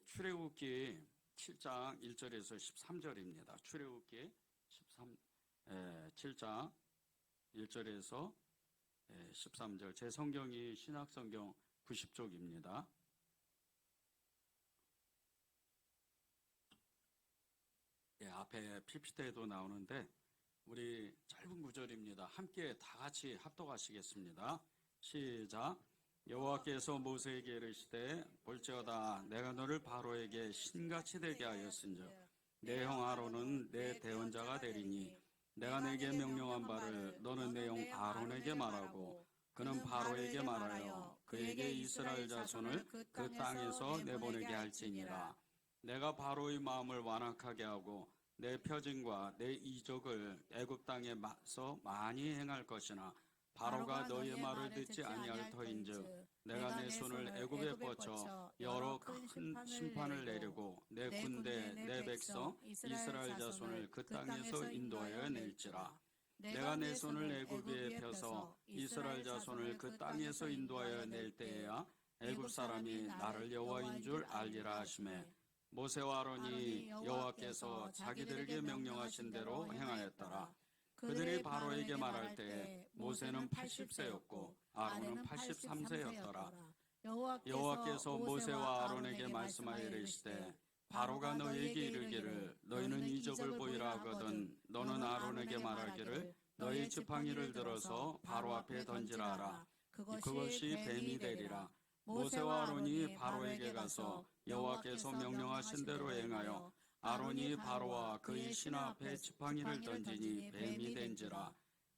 출애굽기 7장 1절에서 13절입니다. 출애굽기 7장 1절에서 13절. 제 성경이 신약성경 90쪽입니다. 앞에 PPT에도 나오는데 우리 짧은 구절입니다. 함께 다 같이 합독하시겠습니다. 시작. 여호와께서 모세에게 이르시되 볼지어다 내가 너를 바로에게 신같이 되게 하였은즉 내 형 아론은 내 대언자가 되리니 내가 내게 명령한 바를 너는 내 형 아론에게 말하고 그는 바로에게 말하여 그에게 이스라엘 자손을 그 땅에서 내보내게 할지니라. 내가 바로의 마음을 완악하게 하고 내 표징과 내 이적을 애굽 땅에 맞서 많이 행할 것이나 바로가 너희의 말을 듣지 아니할 터인즉 내가 내 손을 애굽에 뻗쳐 여러 큰 심판을 내리고 내 군대 내 백성 이스라엘 자손을 그 땅에서 인도하여 낼지라. 내가 내 손을 애굽에 펴서 이스라엘 자손을 그 땅에서 인도하여 낼 때에야 애굽 사람이 나를 여호와인 줄 알리라 하시매 모세와 아론이 여호와께서 자기들에게 명령하신 대로 행하였더라. 그들이 바로에게 말할 때 모세는 80세였고 아론은 83세였더라. 여호와께서 모세와 아론에게 말씀하여 이르시되 바로가 너희에게 이르기를 너희는 이적을 보이라 하거든 너는 아론에게 말하기를 너희 지팡이를 들어서 바로 앞에 던지라 하라. 그것이 뱀이 되리라. 모세와 아론이 바로에게 가서 여호와께서 명령하신 대로 행하여 아론이 바로와 그의 신하 앞에 지팡이를 던지니 뱀이 된지라.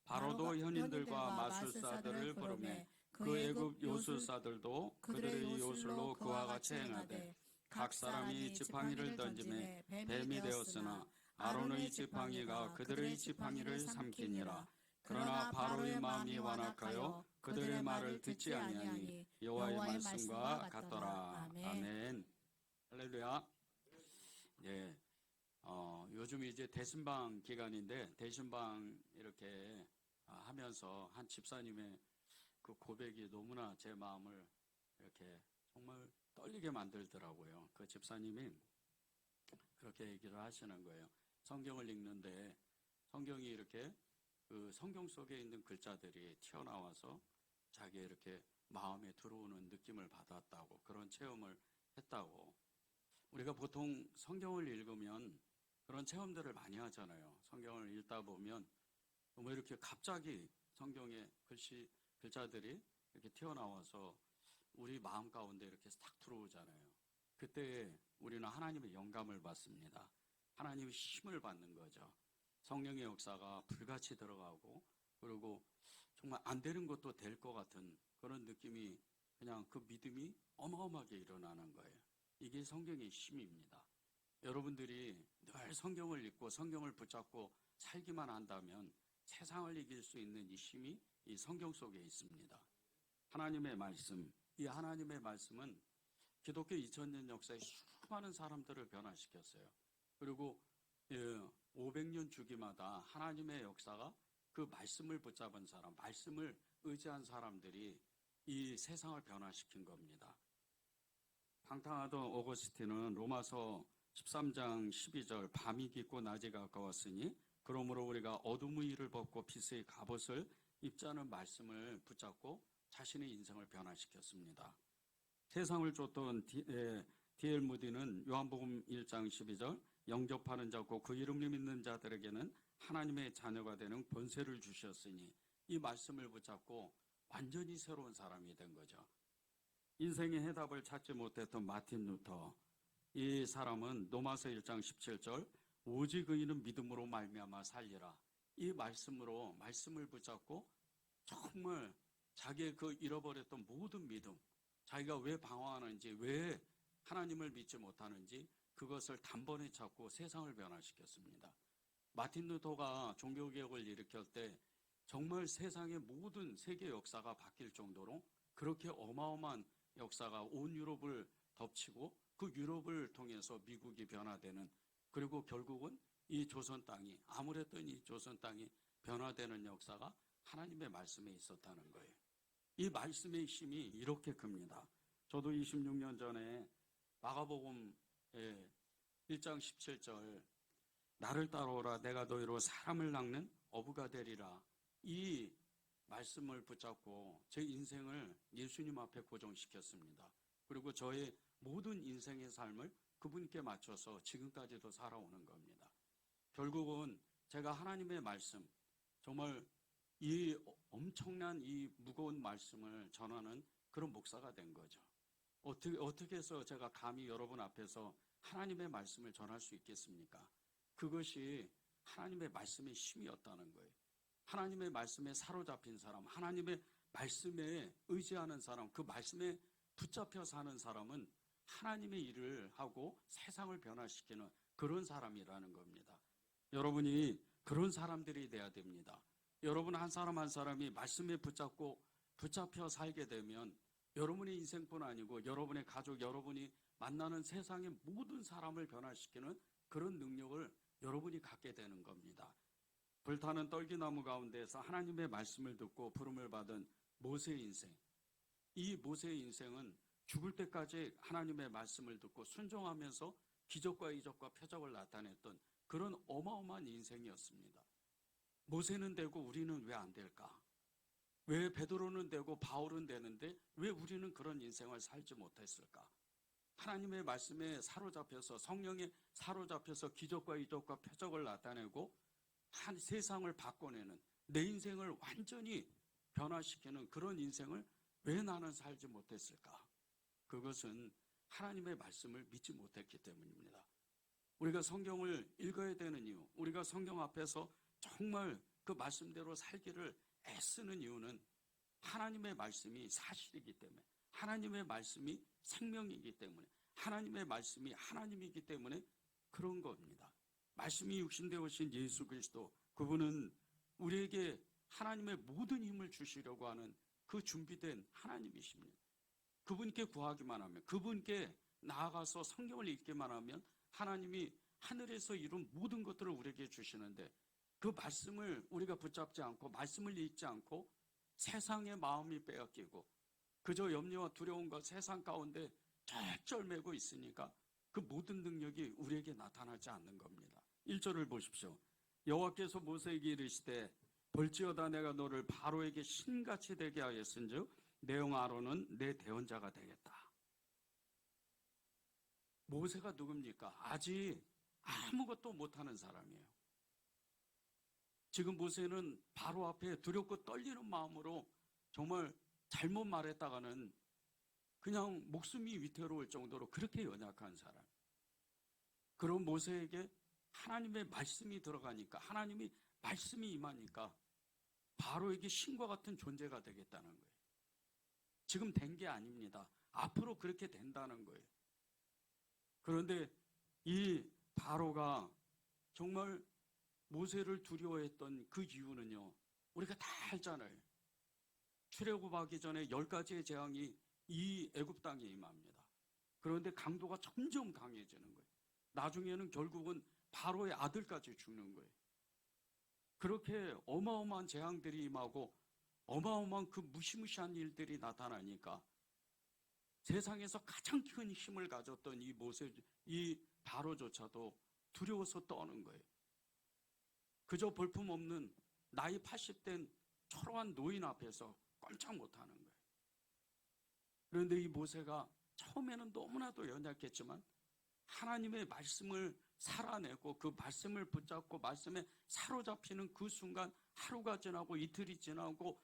바로도 현인들과 마술사들을 부르매 그 애굽 요술사들도 그들의 요술로 그와 같이 행하되 각 사람이 지팡이를 던지매 뱀이 되었으나 아론의 지팡이가 그들의 지팡이를 삼키니라. 그러나 바로의 마음이 완악하여 그들의 말을 듣지 아니하니 여호와의 말씀과 같더라. 아멘. 할렐루야. 네. 요즘 이제 대신방 기간인데 대신방 이렇게 하면서 한 집사님의 그 고백이 너무나 제 마음을 이렇게 정말 떨리게 만들더라고요. 그 집사님이 그렇게 얘기를 하시는 거예요. 성경을 읽는데 성경이 이렇게 그 성경 속에 있는 글자들이 튀어나와서 자기의 이렇게 마음에 들어오는 느낌을 받았다고, 그런 체험을 했다고. 우리가 보통 성경을 읽으면 그런 체험들을 많이 하잖아요. 성경을 읽다 보면 뭐 이렇게 갑자기 성경의 글자들이 이렇게 튀어나와서 우리 마음 가운데 이렇게 딱 들어오잖아요. 그때 우리는 하나님의 영감을 받습니다. 하나님의 힘을 받는 거죠. 성령의 역사가 불같이 들어가고, 그리고 정말 안 되는 것도 될 것 같은 그런 느낌이, 그냥 그 믿음이 어마어마하게 일어나는 거예요. 이게 성경의 힘입니다. 여러분들이 늘 성경을 읽고 성경을 붙잡고 살기만 한다면 세상을 이길 수 있는 이 힘이 이 성경 속에 있습니다. 하나님의 말씀, 이 하나님의 말씀은 기독교 2000년 역사에 수많은 사람들을 변화시켰어요. 그리고 500년 주기마다 하나님의 역사가 그 말씀을 붙잡은 사람, 말씀을 의지한 사람들이 이 세상을 변화시킨 겁니다. 방탕하던 오거스틴은 로마서 13장 12절 밤이 깊고 낮이 가까웠으니 그러므로 우리가 어둠의 일을 벗고 빛의 갑옷을 입자는 말씀을 붙잡고 자신의 인생을 변화시켰습니다. 세상을 쫓던 D.L. 무디는 요한복음 1장 12절 영접하는 자고 그 이름을 믿는 자들에게는 하나님의 자녀가 되는 권세를 주셨으니, 이 말씀을 붙잡고 완전히 새로운 사람이 된 거죠. 인생의 해답을 찾지 못했던 마틴 루터, 이 사람은 로마서 1장 17절 오직 의인은 믿음으로 말미암아 살리라, 이 말씀을 붙잡고 정말 자기의 그 잃어버렸던 모든 믿음, 자기가 왜 방황하는지, 왜 하나님을 믿지 못하는지 그것을 단번에 찾고 세상을 변화시켰습니다. 마틴 루터가 종교개혁을 일으킬 때 정말 세상의 모든 세계 역사가 바뀔 정도로 그렇게 어마어마한 역사가 온 유럽을 덮치고 그 유럽을 통해서 미국이 변화되는, 그리고 결국은 이 조선 땅이, 아무랬던 이 조선 땅이 변화되는 역사가 하나님의 말씀에 있었다는 거예요. 이 말씀의 힘이 이렇게 큽니다. 저도 26년 전에 마가복음 1장 17절 나를 따라오라 내가 너희로 사람을 낚는 어부가 되리라. 이 말씀을 붙잡고 제 인생을 예수님 앞에 고정시켰습니다. 그리고 저의 모든 인생의 삶을 그분께 맞춰서 지금까지도 살아오는 겁니다. 결국은 제가 하나님의 말씀, 정말 이 엄청난 이 무거운 말씀을 전하는 그런 목사가 된 거죠. 어떻게 해서 제가 감히 여러분 앞에서 하나님의 말씀을 전할 수 있겠습니까? 그것이 하나님의 말씀의 힘이었다는 거예요. 하나님의 말씀에 사로잡힌 사람, 하나님의 말씀에 의지하는 사람, 그 말씀에 붙잡혀 사는 사람은 하나님의 일을 하고 세상을 변화시키는 그런 사람이라는 겁니다. 여러분이 그런 사람들이 돼야 됩니다. 여러분 한 사람 한 사람이 말씀에 붙잡혀 살게 되면 여러분의 인생뿐 아니고 여러분의 가족, 여러분이 만나는 세상의 모든 사람을 변화시키는 그런 능력을 여러분이 갖게 되는 겁니다. 불타는 떨기나무 가운데에서 하나님의 말씀을 듣고 부름을 받은 모세의 인생. 이 모세의 인생은 죽을 때까지 하나님의 말씀을 듣고 순종하면서 기적과 이적과 표적을 나타냈던 그런 어마어마한 인생이었습니다. 모세는 되고 우리는 왜 안 될까? 왜 베드로는 되고 바울은 되는데 왜 우리는 그런 인생을 살지 못했을까? 하나님의 말씀에 사로잡혀서 성령에 사로잡혀서 기적과 이적과 표적을 나타내고 한 세상을 바꿔내는 내 인생을 완전히 변화시키는 그런 인생을 왜 나는 살지 못했을까? 그것은 하나님의 말씀을 믿지 못했기 때문입니다. 우리가 성경을 읽어야 되는 이유, 우리가 성경 앞에서 정말 그 말씀대로 살기를 애쓰는 이유는 하나님의 말씀이 사실이기 때문에, 하나님의 말씀이 생명이기 때문에, 하나님의 말씀이 하나님이기 때문에 그런 겁니다. 말씀이 육신되어 오신 예수 그리스도, 그분은 우리에게 하나님의 모든 힘을 주시려고 하는 그 준비된 하나님이십니다. 그분께 구하기만 하면, 그분께 나아가서 성경을 읽기만 하면 하나님이 하늘에서 이룬 모든 것들을 우리에게 주시는데, 그 말씀을 우리가 붙잡지 않고 말씀을 읽지 않고 세상의 마음이 빼앗기고 그저 염려와 두려움과 세상 가운데 쩔쩔매고 있으니까 그 모든 능력이 우리에게 나타나지 않는 겁니다. 1절을 보십시오. 여호와께서 모세에게 이르시되 볼지어다 내가 너를 바로에게 신같이 되게 하였은즉 내 형 아론은 내 대언자가 되겠다. 모세가 누굽니까? 아직 아무것도 못하는 사람이에요. 지금 모세는 바로 앞에 두렵고 떨리는 마음으로 정말 잘못 말했다가는 그냥 목숨이 위태로울 정도로 그렇게 연약한 사람. 그런 모세에게 하나님의 말씀이 들어가니까, 하나님이 말씀이 임하니까 바로에게 신과 같은 존재가 되겠다는 거예요. 지금 된 게 아닙니다. 앞으로 그렇게 된다는 거예요. 그런데 이 바로가 정말 모세를 두려워했던 그 이유는요, 우리가 다 알잖아요. 출애굽하기 전에 10가지의 재앙이 이 애굽 땅에 임합니다. 그런데 강도가 점점 강해지는 거예요. 나중에는 결국은 바로의 아들까지 죽는 거예요. 그렇게 어마어마한 재앙들이 임하고 어마어마한 그 무시무시한 일들이 나타나니까 세상에서 가장 큰 힘을 가졌던 이 바로조차도 두려워서 떠는 거예요. 그저 볼품없는 나이 80된 초라한 노인 앞에서 꼼짝 못하는 거예요. 그런데 이 모세가 처음에는 너무나도 연약했지만 하나님의 말씀을 살아내고 그 말씀을 붙잡고 말씀에 사로잡히는 그 순간, 하루가 지나고 이틀이 지나고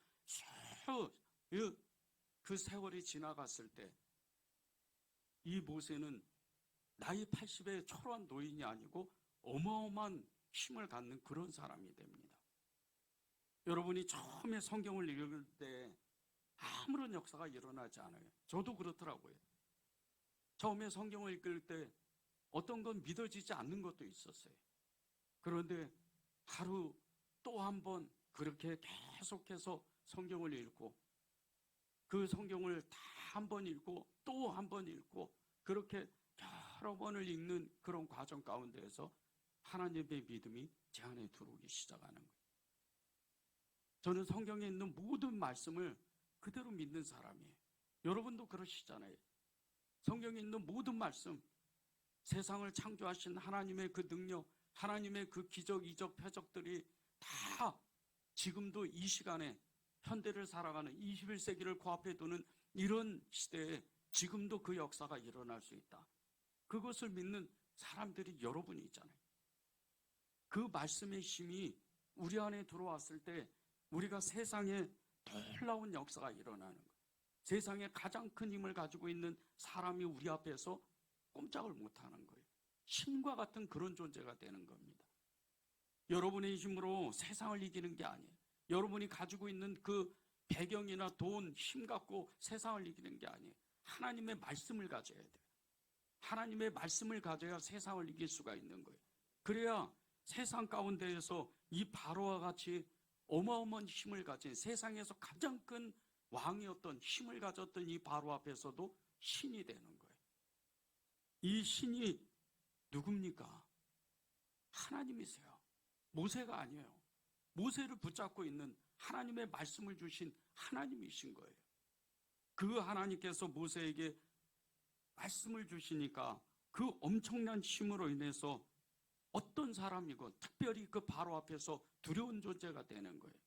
그 세월이 지나갔을 때 이 모세는 나이 80의 초라한 노인이 아니고 어마어마한 힘을 갖는 그런 사람이 됩니다. 여러분이 처음에 성경을 읽을 때 아무런 역사가 일어나지 않아요. 저도 그렇더라고요. 처음에 성경을 읽을 때 어떤 건 믿어지지 않는 것도 있었어요. 그런데 하루 또 한 번 그렇게 계속해서 성경을 읽고 그 성경을 다 한 번 읽고 또 한 번 읽고 그렇게 여러 번을 읽는 그런 과정 가운데에서 하나님의 믿음이 제 안에 들어오기 시작하는 거예요. 저는 성경에 있는 모든 말씀을 그대로 믿는 사람이에요. 여러분도 그러시잖아요. 성경에 있는 모든 말씀, 세상을 창조하신 하나님의 그 능력, 하나님의 그 기적, 이적, 표적들이 다 지금도 이 시간에 현대를 살아가는 21세기를 코앞에 두는 이런 시대에 지금도 그 역사가 일어날 수 있다. 그것을 믿는 사람들이 여러분이 있잖아요. 그 말씀의 힘이 우리 안에 들어왔을 때 우리가 세상에 놀라운 역사가 일어나는 거예요. 세상에 가장 큰 힘을 가지고 있는 사람이 우리 앞에서 꼼짝을 못하는 거예요. 신과 같은 그런 존재가 되는 겁니다. 여러분의 힘으로 세상을 이기는 게 아니에요. 여러분이 가지고 있는 그 배경이나 돈, 힘 갖고 세상을 이기는 게 아니에요. 하나님의 말씀을 가져야 돼요. 하나님의 말씀을 가져야 세상을 이길 수가 있는 거예요. 그래야 세상 가운데에서 이 바로와 같이 어마어마한 힘을 가진 세상에서 가장 큰 왕이었던 힘을 가졌던 이 바로 앞에서도 신이 되는 거예요. 이 신이 누굽니까? 하나님이세요. 모세가 아니에요. 모세를 붙잡고 있는 하나님의 말씀을 주신 하나님이신 거예요. 그 하나님께서 모세에게 말씀을 주시니까 그 엄청난 힘으로 인해서 어떤 사람이건 특별히 그 바로 앞에서 두려운 존재가 되는 거예요.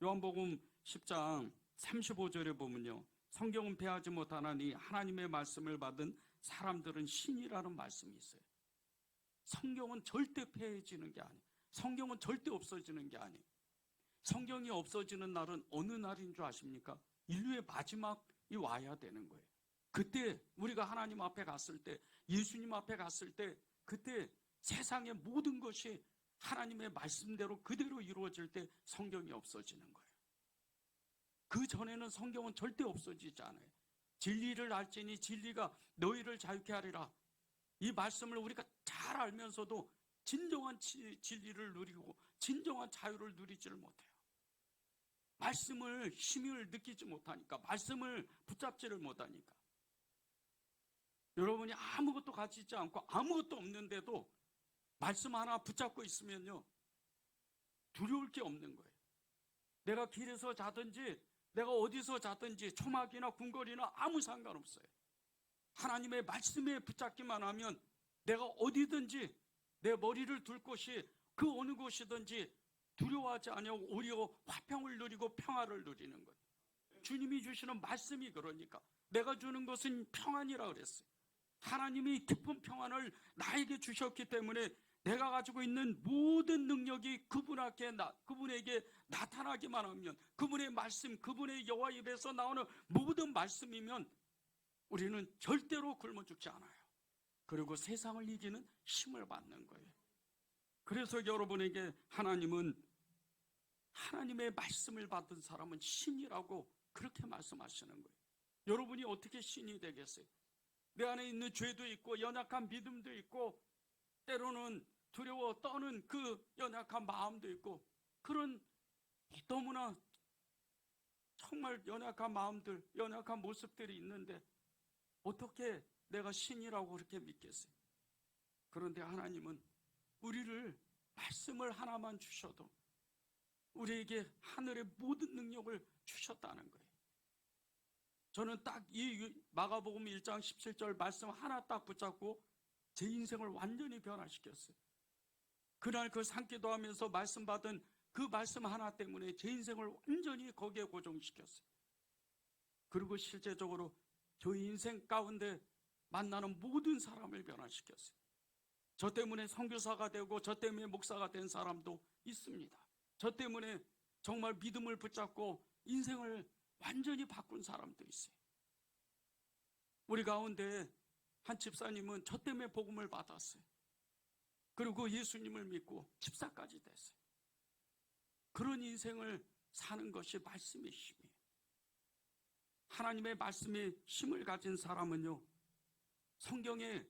요한복음 10장 35절에 보면요, 성경은 패하지 못하나니 하나님의 말씀을 받은 사람들은 신이라는 말씀이 있어요. 성경은 절대 패해지는 게 아니에요. 성경은 절대 없어지는 게 아니에요. 성경이 없어지는 날은 어느 날인 줄 아십니까? 인류의 마지막이 와야 되는 거예요. 그때 우리가 하나님 앞에 갔을 때, 예수님 앞에 갔을 때, 그때 세상의 모든 것이 하나님의 말씀대로 그대로 이루어질 때 성경이 없어지는 거예요. 그 전에는 성경은 절대 없어지지 않아요. 진리를 알지니 진리가 너희를 자유케 하리라. 이 말씀을 우리가 잘 알면서도 진정한 진리를 누리고 진정한 자유를 누리지를 못해요. 말씀을 힘을 느끼지 못하니까, 말씀을 붙잡지를 못하니까. 여러분이 아무것도 가지지 않고 아무것도 없는데도 말씀 하나 붙잡고 있으면요, 두려울 게 없는 거예요. 내가 길에서 자든지 내가 어디서 자든지 초막이나 궁궐이나 아무 상관없어요. 하나님의 말씀에 붙잡기만 하면 내가 어디든지 내 머리를 둘 곳이 그 어느 곳이든지 두려워하지 않고 오히려 화평을 누리고 평화를 누리는 거예요. 주님이 주시는 말씀이 그러니까 내가 주는 것은 평안이라 그랬어요. 하나님이 깊은 평안을 나에게 주셨기 때문에 내가 가지고 있는 모든 능력이 그분에게 나타나기만 하면, 그분의 말씀, 그분의 여호와 입에서 나오는 모든 말씀이면 우리는 절대로 굶어 죽지 않아요. 그리고 세상을 이기는 힘을 받는 거예요. 그래서 여러분에게 하나님은 하나님의 말씀을 받은 사람은 신이라고 그렇게 말씀하시는 거예요. 여러분이 어떻게 신이 되겠어요? 내 안에 있는 죄도 있고 연약한 믿음도 있고 때로는 두려워 떠는 그 연약한 마음도 있고 그런 너무나 정말 연약한 마음들, 연약한 모습들이 있는데 어떻게 내가 신이라고 그렇게 믿겠어요? 그런데 하나님은 우리를 말씀을 하나만 주셔도 우리에게 하늘의 모든 능력을 주셨다는 거예요. 저는 딱 이 마가복음 1장 17절 말씀 하나 딱 붙잡고 제 인생을 완전히 변화시켰어요. 그날 그 산기도 하면서 말씀 받은 그 말씀 하나 때문에 제 인생을 완전히 거기에 고정시켰어요. 그리고 실제적으로 저희 인생 가운데 만나는 모든 사람을 변화시켰어요. 저 때문에 선교사가 되고 저 때문에 목사가 된 사람도 있습니다. 저 때문에 정말 믿음을 붙잡고 인생을 완전히 바꾼 사람도 있어요. 우리 가운데 한 집사님은 저 때문에 복음을 받았어요. 그리고 예수님을 믿고 집사까지 됐어요. 그런 인생을 사는 것이 말씀의 힘이에요. 하나님의 말씀의 힘을 가진 사람은요, 성경에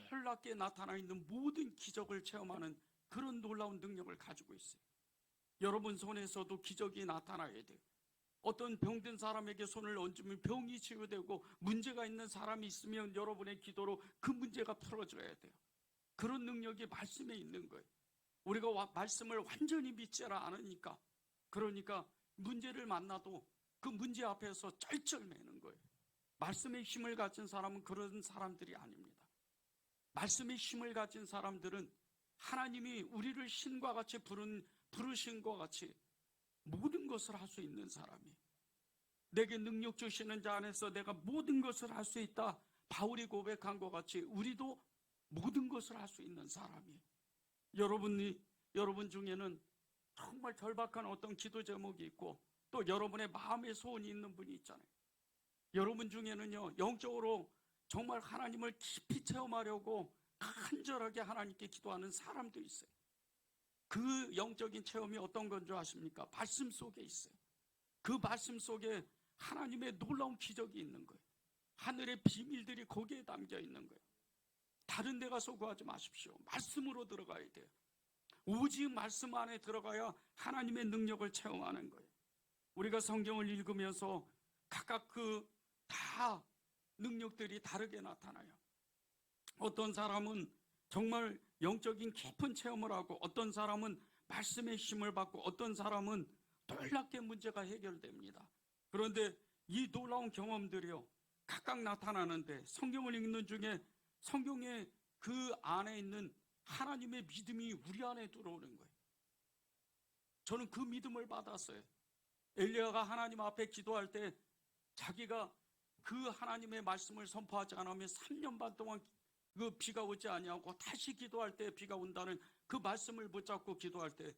놀랍게 나타나 있는 모든 기적을 체험하는 그런 놀라운 능력을 가지고 있어요. 여러분 손에서도 기적이 나타나야 돼요. 어떤 병든 사람에게 손을 얹으면 병이 치유되고, 문제가 있는 사람이 있으면 여러분의 기도로 그 문제가 풀어져야 돼요. 그런 능력이 말씀에 있는 거예요. 우리가 말씀을 완전히 믿지 않으니까, 그러니까 문제를 만나도 그 문제 앞에서 쩔쩔매는 거예요. 말씀의 힘을 가진 사람은 그런 사람들이 아닙니다. 말씀의 힘을 가진 사람들은 하나님이 우리를 신과 같이 부르신 것 같이 모든 것을 할 수 있는 사람이, 내게 능력 주시는 자 안에서 내가 모든 것을 할 수 있다, 바울이 고백한 것 같이 우리도 모든 것을 할 수 있는 사람이, 여러분 중에는 정말 절박한 어떤 기도 제목이 있고 또 여러분의 마음의 소원이 있는 분이 있잖아요. 여러분 중에는요, 영적으로 정말 하나님을 깊이 체험하려고 간절하게 하나님께 기도하는 사람도 있어요. 그 영적인 체험이 어떤 건 줄 아십니까? 말씀 속에 있어요. 그 말씀 속에 하나님의 놀라운 기적이 있는 거예요. 하늘의 비밀들이 거기에 담겨 있는 거예요. 다른 데 가서 구하지 마십시오. 말씀으로 들어가야 돼요. 오직 말씀 안에 들어가야 하나님의 능력을 체험하는 거예요. 우리가 성경을 읽으면서 각각 다 능력들이 다르게 나타나요. 어떤 사람은 정말 영적인 깊은 체험을 하고, 어떤 사람은 말씀의 힘을 받고, 어떤 사람은 놀랍게 문제가 해결됩니다. 그런데 이 놀라운 경험들이요, 각각 나타나는데 성경을 읽는 중에 성경의 그 안에 있는 하나님의 믿음이 우리 안에 들어오는 거예요. 저는 그 믿음을 받았어요. 엘리야가 하나님 앞에 기도할 때 자기가 그 하나님의 말씀을 선포하지 않으면 3년 반 동안 그 비가 오지 아니하고 다시 기도할 때 비가 온다는 그 말씀을 붙잡고 기도할 때,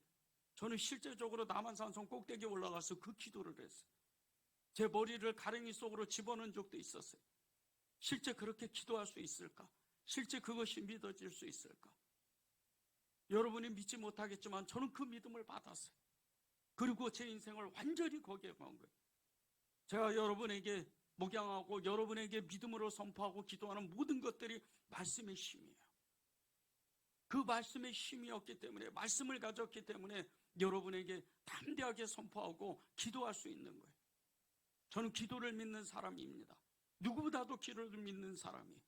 저는 실제적으로 남한산성 꼭대기에 올라가서 그 기도를 했어요. 제 머리를 가랭이 속으로 집어넣은 적도 있었어요. 실제 그렇게 기도할 수 있을까? 실제 그것이 믿어질 수 있을까? 여러분이 믿지 못하겠지만 저는 그 믿음을 받았어요. 그리고 제 인생을 완전히 거기에 건 거예요. 제가 여러분에게 목양하고 여러분에게 믿음으로 선포하고 기도하는 모든 것들이 말씀의 힘이에요. 그 말씀의 힘이었기 때문에, 말씀을 가졌기 때문에 여러분에게 담대하게 선포하고 기도할 수 있는 거예요. 저는 기도를 믿는 사람입니다. 누구보다도 기도를 믿는 사람이에요.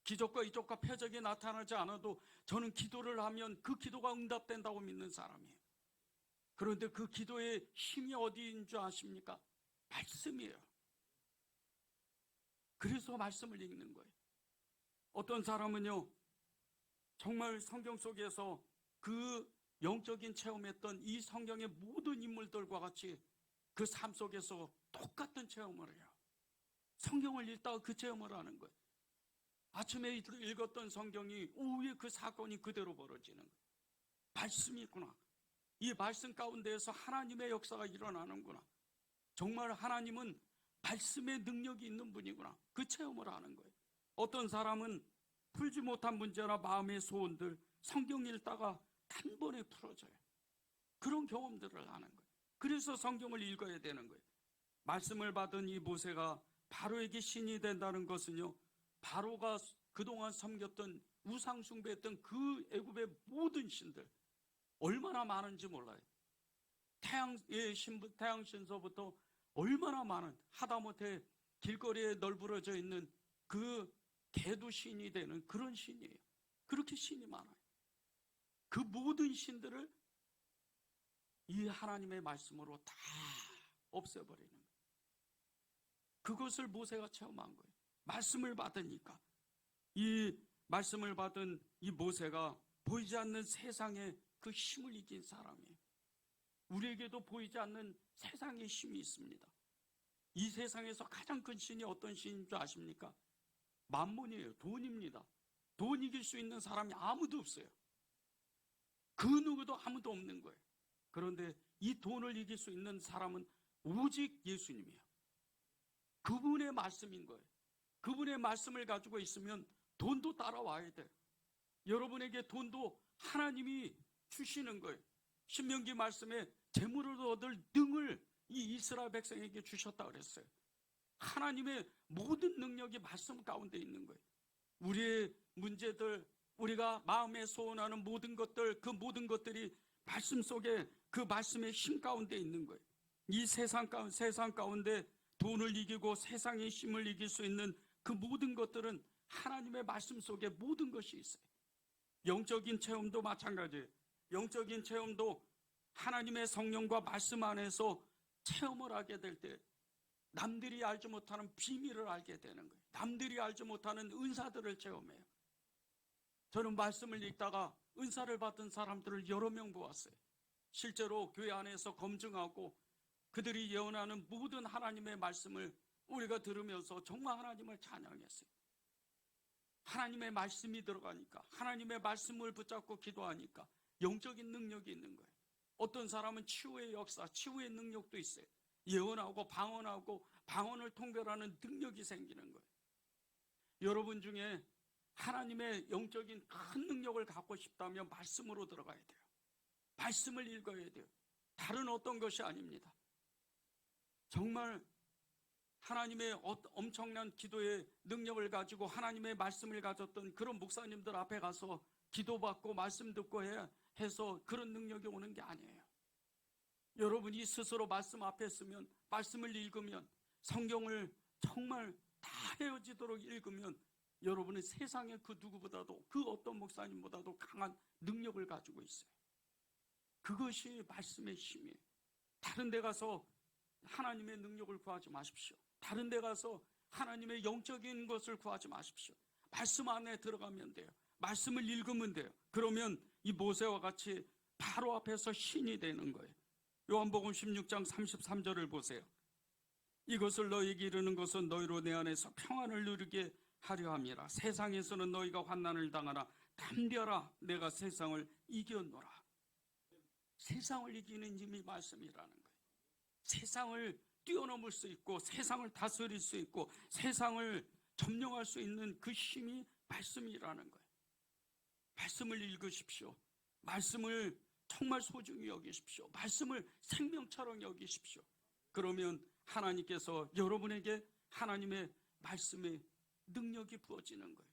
기적과 이적과 표적이 나타나지 않아도 저는 기도를 하면 그 기도가 응답된다고 믿는 사람이에요. 그런데 그 기도의 힘이 어디인 줄 아십니까? 말씀이에요. 그래서 말씀을 읽는 거예요. 어떤 사람은요, 정말 성경 속에서 그 영적인 체험했던 이 성경의 모든 인물들과 같이 그 삶 속에서 똑같은 체험을 해요. 성경을 읽다가 그 체험을 하는 거예요. 아침에 읽었던 성경이 오후에 그 사건이 그대로 벌어지는 거예요. 말씀이 있구나. 이 말씀 가운데에서 하나님의 역사가 일어나는구나. 정말 하나님은 말씀의 능력이 있는 분이구나. 그 체험을 하는 거예요. 어떤 사람은 풀지 못한 문제나 마음의 소원들 성경 읽다가 단번에 풀어져요. 그런 경험들을 하는 거예요. 그래서 성경을 읽어야 되는 거예요. 말씀을 받은 이 모세가 바로에게 신이 된다는 것은요, 바로가 그동안 섬겼던 우상 숭배했던 그 애굽의 모든 신들 얼마나 많은지 몰라요. 태양 신서부터 얼마나 많은, 하다못해 길거리에 널브러져 있는 그 개도 신이 되는 그런 신이에요. 그렇게 신이 많아요. 그 모든 신들을 이 하나님의 말씀으로 다 없애버리는 거예요. 그것을 모세가 체험한 거예요. 말씀을 받으니까. 이 말씀을 받은 이 모세가 보이지 않는 세상의 그 힘을 이긴 사람이에요. 우리에게도 보이지 않는 세상의 힘이 있습니다. 이 세상에서 가장 큰 신이 어떤 신인 줄 아십니까? 만몬이에요. 돈입니다. 돈 이길 수 있는 사람이 아무도 없어요. 그 누구도 아무도 없는 거예요. 그런데 이 돈을 이길 수 있는 사람은 오직 예수님이에요. 그분의 말씀인 거예요. 그분의 말씀을 가지고 있으면 돈도 따라와야 돼요. 여러분에게 돈도 하나님이 주시는 거예요. 신명기 말씀에 재물을 얻을 능을 이 이스라엘 백성에게 주셨다 그랬어요. 하나님의 모든 능력이 말씀 가운데 있는 거예요. 우리의 문제들, 우리가 마음에 소원하는 모든 것들, 그 모든 것들이 말씀 속에 그 말씀의 힘 가운데 있는 거예요. 이 세상 가운데 돈을 이기고 세상의 힘을 이길 수 있는 그 모든 것들은 하나님의 말씀 속에 모든 것이 있어요. 영적인 체험도 마찬가지예요. 영적인 체험도 하나님의 성령과 말씀 안에서 체험을 하게 될 때 남들이 알지 못하는 비밀을 알게 되는 거예요. 남들이 알지 못하는 은사들을 체험해요. 저는 말씀을 읽다가 은사를 받은 사람들을 여러 명 보았어요. 실제로 교회 안에서 검증하고 그들이 예언하는 모든 하나님의 말씀을 우리가 들으면서 정말 하나님을 찬양했어요. 하나님의 말씀이 들어가니까, 하나님의 말씀을 붙잡고 기도하니까 영적인 능력이 있는 거예요. 어떤 사람은 치유의 역사, 치유의 능력도 있어요. 예언하고 방언하고 방언을 통별하는 능력이 생기는 거예요. 여러분 중에 하나님의 영적인 큰 능력을 갖고 싶다면 말씀으로 들어가야 돼요. 말씀을 읽어야 돼요. 다른 어떤 것이 아닙니다. 정말 하나님의 엄청난 기도의 능력을 가지고 하나님의 말씀을 가졌던 그런 목사님들 앞에 가서 기도받고 말씀 듣고 해서 그런 능력이 오는 게 아니에요. 여러분이 스스로 말씀 앞에 서면, 말씀을 읽으면, 성경을 정말 다 헤어지도록 읽으면 여러분은 세상의 그 누구보다도, 그 어떤 목사님보다도 강한 능력을 가지고 있어요. 그것이 말씀의 힘이에요. 다른 데 가서 하나님의 능력을 구하지 마십시오. 다른 데 가서 하나님의 영적인 것을 구하지 마십시오. 말씀 안에 들어가면 돼요. 말씀을 읽으면 돼요. 그러면 이 모세와 같이 바로 앞에서 신이 되는 거예요. 요한복음 16장 33절을 보세요. 이것을 너희에게 이르는 것은 너희로 내 안에서 평안을 누리게 하려 함이라. 세상에서는 너희가 환난을 당하나 담대하라, 내가 세상을 이겼노라. 세상을 이기는 힘이 말씀이라는 거예요. 세상을 뛰어넘을 수 있고 세상을 다스릴 수 있고 세상을 점령할 수 있는 그 힘이 말씀이라는 거예요. 말씀을 읽으십시오. 말씀을 정말 소중히 여기십시오. 말씀을 생명처럼 여기십시오. 그러면 하나님께서 여러분에게 하나님의 말씀의 능력이 부어지는 거예요.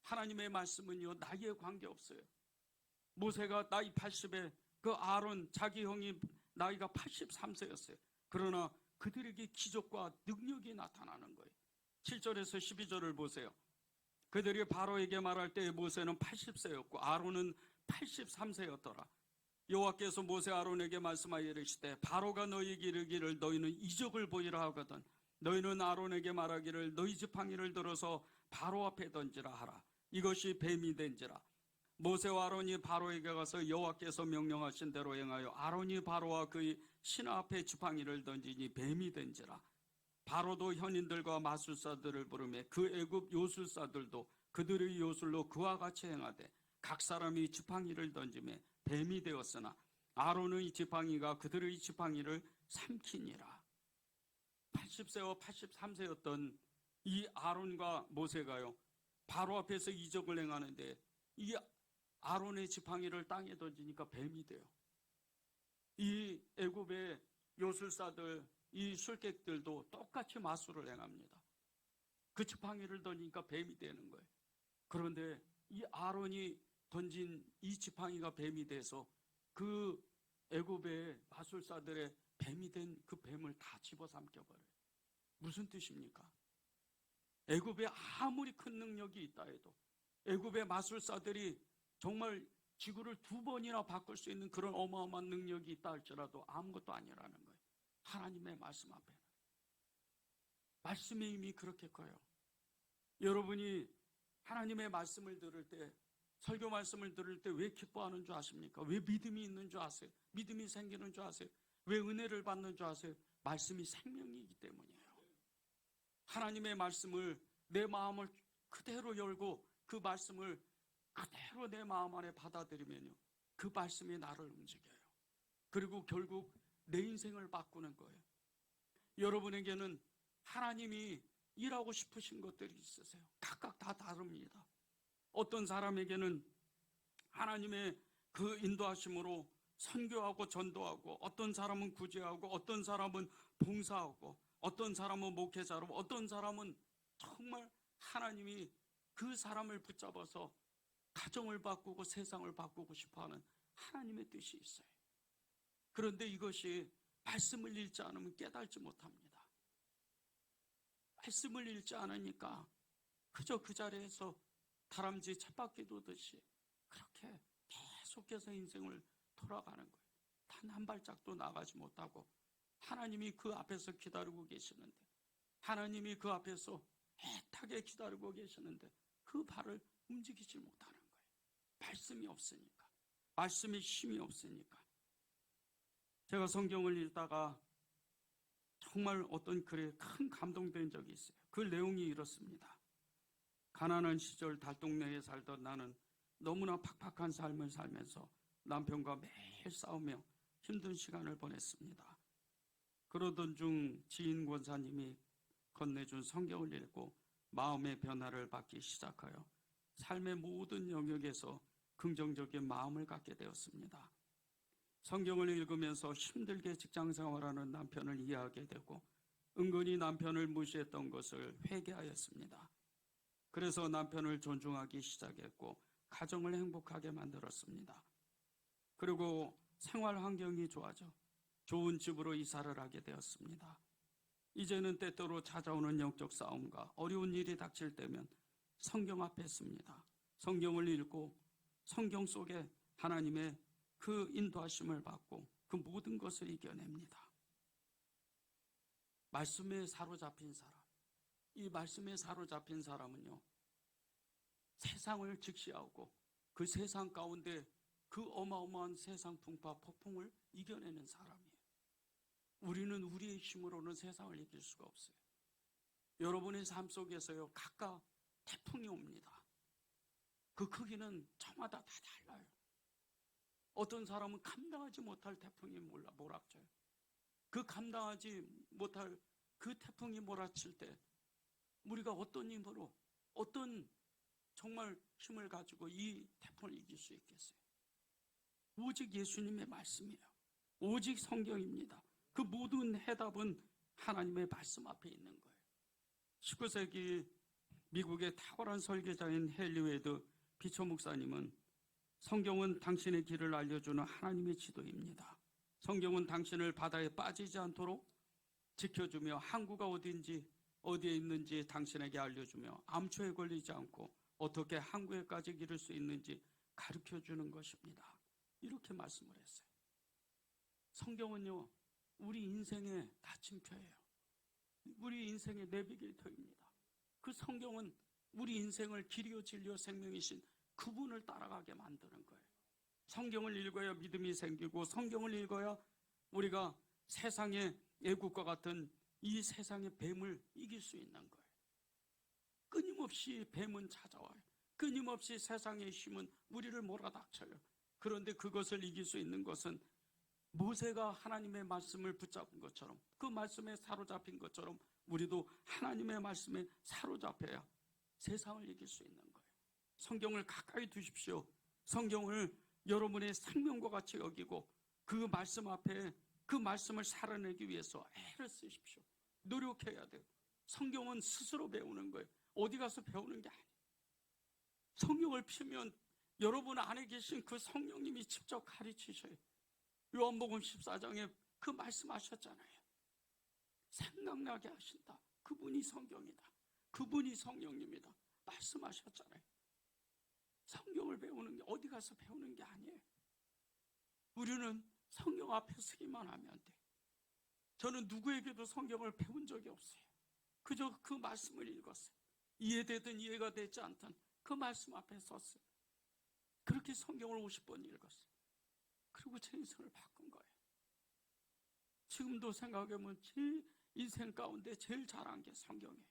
하나님의 말씀은요, 나이에 관계없어요. 모세가 나이 80에 그 아론 자기 형이 나이가 83세였어요. 그러나 그들에게 기적과 능력이 나타나는 거예요. 7절에서 12절을 보세요. 그들이 바로에게 말할 때 모세는 80세였고 아론은 83세였더라. 여호와께서 모세 아론에게 말씀하여 이르시되 바로가 너희에게 이르기를 너희는 이적을 보이라 하거든 너희는 아론에게 말하기를 너희 지팡이를 들어서 바로 앞에 던지라 하라. 이것이 뱀이 된지라. 모세와 아론이 바로에게 가서 여호와께서 명령하신 대로 행하여 아론이 바로와 그의 신하 앞에 지팡이를 던지니 뱀이 된지라. 바로도 현인들과 마술사들을 부르매 그 애굽 요술사들도 그들의 요술로 그와 같이 행하되 각 사람이 지팡이를 던지매 뱀이 되었으나 아론의 지팡이가 그들의 지팡이를 삼키니라. 80세와 83세였던 이 아론과 모세가요, 바로 앞에서 이적을 행하는데 이 아론의 지팡이를 땅에 던지니까 뱀이 돼요. 이 애굽의 요술사들, 이 술객들도 똑같이 마술을 행합니다. 그 지팡이를 던지니까 뱀이 되는 거예요. 그런데 이 아론이 던진 이 지팡이가 뱀이 돼서 그 애굽의 마술사들의 뱀이 된 그 뱀을 다 집어삼켜버려요. 무슨 뜻입니까? 애굽에 아무리 큰 능력이 있다 해도 애굽의 마술사들이 정말 지구를 2번이나 바꿀 수 있는 그런 어마어마한 능력이 있다 할지라도 아무것도 아니라는 거예요. 하나님의 말씀 앞에는. 말씀의 힘이 그렇게 커요. 여러분이 하나님의 말씀을 들을 때, 설교 말씀을 들을 때 왜 기뻐하는 줄 아십니까? 왜 믿음이 있는 줄 아세요? 믿음이 생기는 줄 아세요? 왜 은혜를 받는 줄 아세요? 말씀이 생명이기 때문이에요. 하나님의 말씀을 내 마음을 그대로 열고 그 말씀을 그대로 내 마음 안에 받아들이면요, 그 말씀이 나를 움직여요. 그리고 결국 내 인생을 바꾸는 거예요. 여러분에게는 하나님이 일하고 싶으신 것들이 있으세요. 각각 다 다릅니다. 어떤 사람에게는 하나님의 그 인도하심으로 선교하고 전도하고, 어떤 사람은 구제하고, 어떤 사람은 봉사하고, 어떤 사람은 목회자로, 어떤 사람은 정말 하나님이 그 사람을 붙잡아서 가정을 바꾸고 세상을 바꾸고 싶어하는 하나님의 뜻이 있어요. 그런데 이것이 말씀을 읽지 않으면 깨달지 못합니다. 말씀을 읽지 않으니까 그저 그 자리에서 다람쥐 쳇바퀴 도듯이 그렇게 계속해서 인생을 돌아가는 거예요. 단 한 발짝도 나가지 못하고 하나님이 그 앞에서 기다리고 계시는데, 하나님이 그 앞에서 애타게 기다리고 계시는데 그 발을 움직이지 못하는 거예요. 말씀이 없으니까, 말씀이 힘이 없으니까. 제가 성경을 읽다가 정말 어떤 글에 큰 감동된 적이 있어요. 그 내용이 이렇습니다. 가난한 시절 달동네에 살던 나는 너무나 팍팍한 삶을 살면서 남편과 매일 싸우며 힘든 시간을 보냈습니다. 그러던 중 지인 권사님이 건네준 성경을 읽고 마음의 변화를 받기 시작하여 삶의 모든 영역에서 긍정적인 마음을 갖게 되었습니다. 성경을 읽으면서 힘들게 직장생활하는 남편을 이해하게 되고 은근히 남편을 무시했던 것을 회개하였습니다. 그래서 남편을 존중하기 시작했고 가정을 행복하게 만들었습니다. 그리고 생활 환경이 좋아져 좋은 집으로 이사를 하게 되었습니다. 이제는 때때로 찾아오는 영적 싸움과 어려운 일이 닥칠 때면 성경 앞에 씁니다. 성경을 읽고 성경 속에 하나님의 그 인도하심을 받고 그 모든 것을 이겨냅니다. 말씀에 사로잡힌 사람, 이 말씀에 사로잡힌 사람은요, 세상을 직시하고 그 세상 가운데 그 어마어마한 세상 풍파 폭풍을 이겨내는 사람이에요. 우리는 우리의 힘으로는 세상을 이길 수가 없어요. 여러분의 삶 속에서요, 각각 태풍이 옵니다. 그 크기는 저마다 다 달라요. 어떤 사람은 감당하지 못할 태풍이 몰아쳐요. 그 감당하지 못할 그 태풍이 몰아칠 때 우리가 어떤 힘으로, 어떤 정말 힘을 가지고 이 태풍을 이길 수 있겠어요? 오직 예수님의 말씀이에요. 오직 성경입니다. 그 모든 해답은 하나님의 말씀 앞에 있는 거예요. 19세기 미국의 탁월한 설계자인 헨리 웨드 비초 목사님은 성경은 당신의 길을 알려주는 하나님의 지도입니다. 성경은 당신을 바다에 빠지지 않도록 지켜주며 항구가 어디에 있는지 당신에게 알려주며 암초에 걸리지 않고 어떻게 항구에까지 이를 수 있는지 가르쳐주는 것입니다. 이렇게 말씀을 했어요. 성경은요, 우리 인생의 나침표예요. 우리 인생의 내비게이터입니다. 그 성경은 우리 인생을 길이요 진리요 생명이신 그분을 따라가게 만드는 거예요. 성경을 읽어야 믿음이 생기고 성경을 읽어야 우리가 세상의 애국과 같은 이 세상의 뱀을 이길 수 있는 거예요. 끊임없이 뱀은 찾아와요. 끊임없이 세상의 힘은 우리를 몰아닥쳐요. 그런데 그것을 이길 수 있는 것은 모세가 하나님의 말씀을 붙잡은 것처럼, 그 말씀에 사로잡힌 것처럼 우리도 하나님의 말씀에 사로잡혀야 세상을 이길 수 있는 거예요. 성경을 가까이 두십시오. 성경을 여러분의 생명과 같이 여기고 그 말씀 앞에 그 말씀을 살아내기 위해서 애를 쓰십시오. 노력해야 돼요. 성경은 스스로 배우는 거예요. 어디 가서 배우는 게 아니에요. 성경을 펴면 여러분 안에 계신 그 성령님이 직접 가르치셔요. 요한복음 14장에 그 말씀하셨잖아요. 생각나게 하신다. 그분이 성경이다. 그분이 성령님이다. 말씀하셨잖아요. 성경을 배우는 게 어디 가서 배우는 게 아니에요. 우리는 성경 앞에 서기만 하면 돼요. 저는 누구에게도 성경을 배운 적이 없어요. 그저 그 말씀을 읽었어요. 이해되든 이해가 되지 않든 그 말씀 앞에 섰어요. 그렇게 성경을 50번 읽었어요. 그리고 제 인생을 바꾼 거예요. 지금도 생각해보면 제 인생 가운데 제일 잘한 게 성경이에요.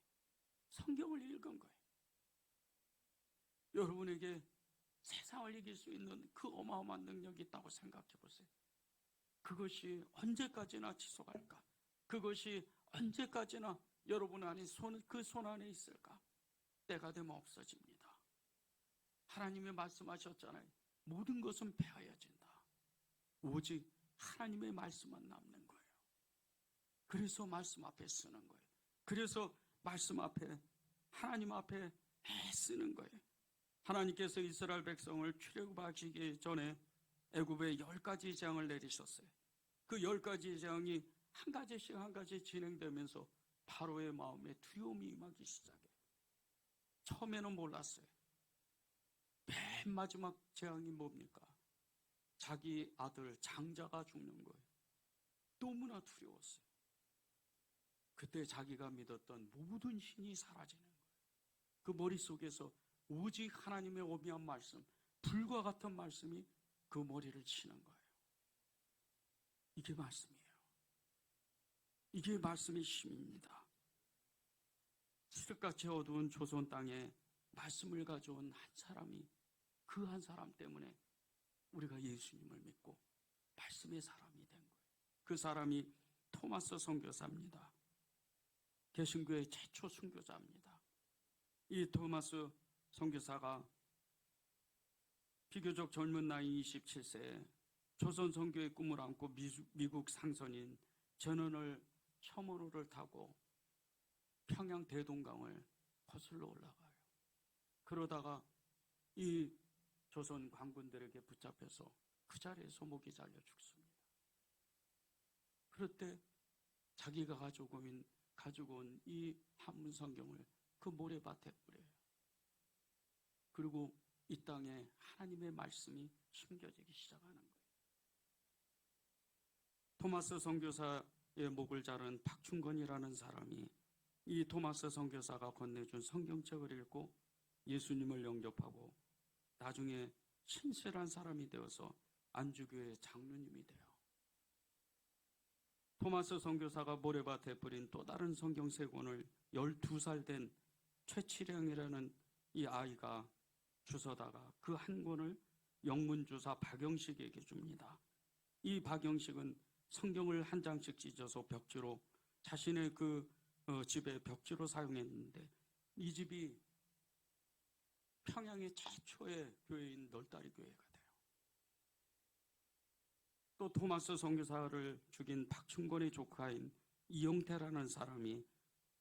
성경을 읽은 거예요. 여러분에게 세상을 이길 수 있는 그 어마어마한 능력이 있다고 생각해 보세요. 그것이 언제까지나 지속할까? 그것이 언제까지나 여러분 안에 그 손 안에 있을까? 때가 되면 없어집니다. 하나님이 말씀하셨잖아요. 모든 것은 배워야진다. 오직 하나님의 말씀만 남는 거예요. 그래서 말씀 앞에 쓰는 거예요. 그래서 말씀 앞에, 하나님 앞에 애쓰는 거예요. 하나님께서 이스라엘 백성을 출애굽하시기 전에 애굽에 10가지 재앙을 내리셨어요. 그 10가지 재앙이 한 가지씩 한 가지 진행되면서 바로의 마음에 두려움이 임하기 시작해요. 처음에는 몰랐어요. 맨 마지막 재앙이 뭡니까? 자기 아들 장자가 죽는 거예요. 너무나 두려웠어요. 그때 자기가 믿었던 모든 힘이 사라지는 거예요. 그 머릿속에서 오직 하나님의 오묘한 말씀, 불과 같은 말씀이 그 머리를 치는 거예요. 이게 말씀이에요. 이게 말씀의 힘입니다. 칠흑같이 어두운 조선 땅에 말씀을 가져온 한 사람이, 그 한 사람 때문에 우리가 예수님을 믿고 말씀의 사람이 된 거예요. 그 사람이 토마스 선교사입니다. 개신교의 최초 순교자입니다. 이 토마스 선교사가 비교적 젊은 나이 27세에 조선 선교의 꿈을 안고 미국 상선인 전원을 셔먼호를 타고 평양 대동강을 거슬러 올라가요. 그러다가 이 조선 관군들에게 붙잡혀서 그 자리에서 목이 잘려 죽습니다. 그럴 때 자기가 가지고 온 이 한문 성경을 그 모래밭에 뿌려요. 그리고 이 땅에 하나님의 말씀이 심겨지기 시작하는 거예요. 토마스 선교사의 목을 자른 박충건이라는 사람이 이 토마스 선교사가 건네준 성경책을 읽고 예수님을 영접하고 나중에 신실한 사람이 되어서 안주교회 장로님이 돼요. 토마스 선교사가 모래밭에 뿌린 또 다른 성경 세 권을 12살 된 최치령이라는 이 아이가 주워다가 그 한 권을 영문주사 박영식에게 줍니다. 이 박영식은 성경을 한 장씩 찢어서 벽지로 자신의 그 집의 벽지로 사용했는데 이 집이 평양의 최초의 교회인 널다리 교회가 돼요. 또 토마스 선교사를 죽인 박충건의 조카인 이영태라는 사람이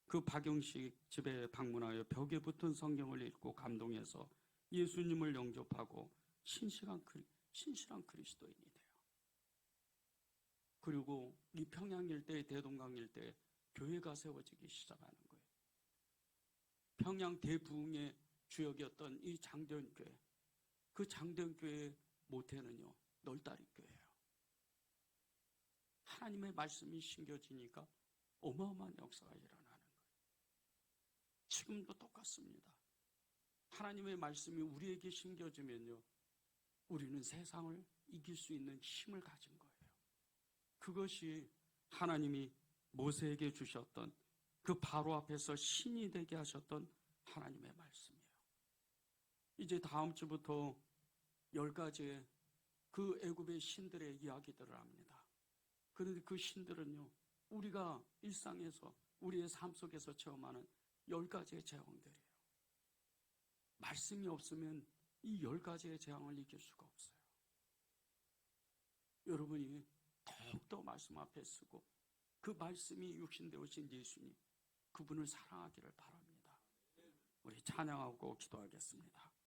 그 박영식 집에 방문하여 벽에 붙은 성경을 읽고 감동해서 예수님을 영접하고 신실한 그리스도인이 돼요. 그리고 이 평양 일대, 대동강 일대에 교회가 세워지기 시작하는 거예요. 평양 대부흥의 주역이었던 이 장대원교회, 그 장대원교회의 모태는요, 널다리 교회예요. 하나님의 말씀이 심겨지니까 어마어마한 역사가 일어나는 거예요. 지금도 똑같습니다. 하나님의 말씀이 우리에게 심겨지면요, 우리는 세상을 이길 수 있는 힘을 가진 거예요. 그것이 하나님이 모세에게 주셨던 그 바로 앞에서 신이 되게 하셨던 하나님의 말씀이에요. 이제 다음 주부터 10가지의 그 애굽의 신들의 이야기들을 합니다. 그런데 그 신들은요, 우리가 일상에서 우리의 삶 속에서 체험하는 10가지의 재앙들이에요. 말씀이 없으면 이 10가지의 재앙을 이길 수가 없어요. 여러분이 더욱더 말씀 앞에 서고 그 말씀이 육신되어진 예수님, 그분을 사랑하기를 바랍니다. 우리 찬양하고 기도하겠습니다.